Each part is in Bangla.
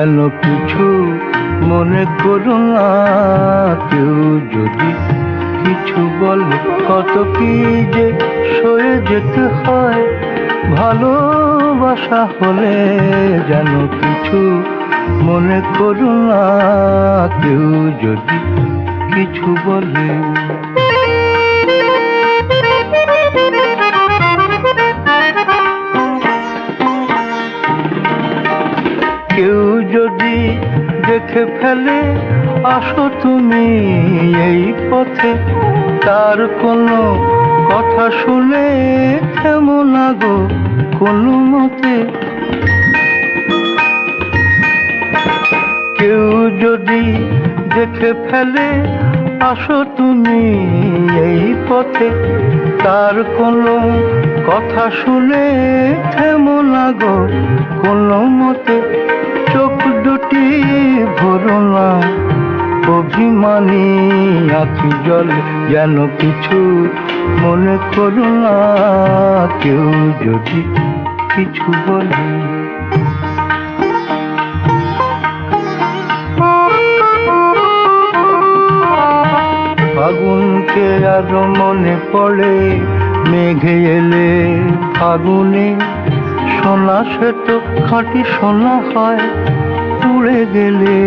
যেন কিছু মনে করো না। কেউ যদি কিছু বলে কত কি যে সয়ে যেতে হয়। ভালোবাসা হলে যেন কিছু মনে করো না। কেউ যদি কিছু বলে। কেউ যদি দেখে ফেলে আসো তুমি এই পথে, তার কোনো কথা শুনে থেমো না গো কোনো মতে। কেউ যদি দেখে ফেলে আসো তুমি এই পথে, তার কোনো কথা শুনে থেমো না গো কোনো মতে। চোখ দুটি ভরো না অভিমানী আঁখি জল, যেন কিছু মনে করো না। কেউ যদি কিছু বলে। ফাগুনকে আরো মনে পড়ে, মেঘে এলে ফাগুনে। সোনা সে তো খাঁটি সোনা হয়, পুড়ে গেলে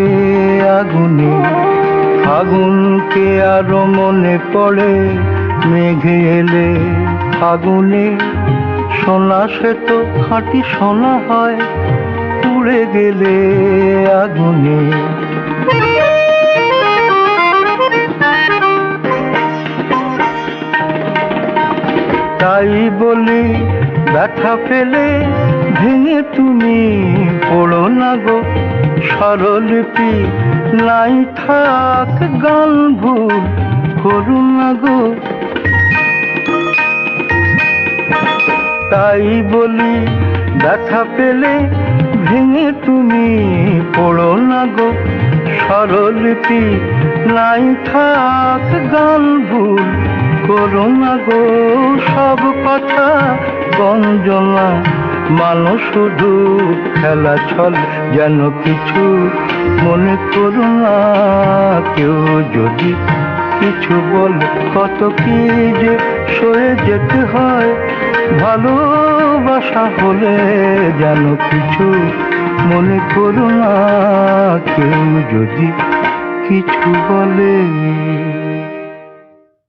আগুনে। ফাগুনকে আরো মনে পড়ে, মেঘে এলে ফাগুনে। সোনা সে তো খাঁটি সোনা হয়, পুড়ে গেলে আগুনে। তাই বলি ব্যথা পেলে ভেঙে তুমি পড়ো না গো। স্বরলিপি নাই থাক গান ভুল করো না গো। তাই বলি ব্যথা পেলে ভেঙে তুমি পড়ো না গো। স্বরলিপি নাই থাক গান ভুল করো না গো। সব কথা গঞ্জনা মানুষ শুধু খেলা ছল, যেন কিছু মনে করো না। কেউ যদি কিছু বলে কত কি যে সয়ে যেতে হয়। ভালোবাসা হলে যেন কিছু মনে করো না। কেউ যদি কিছু বলে।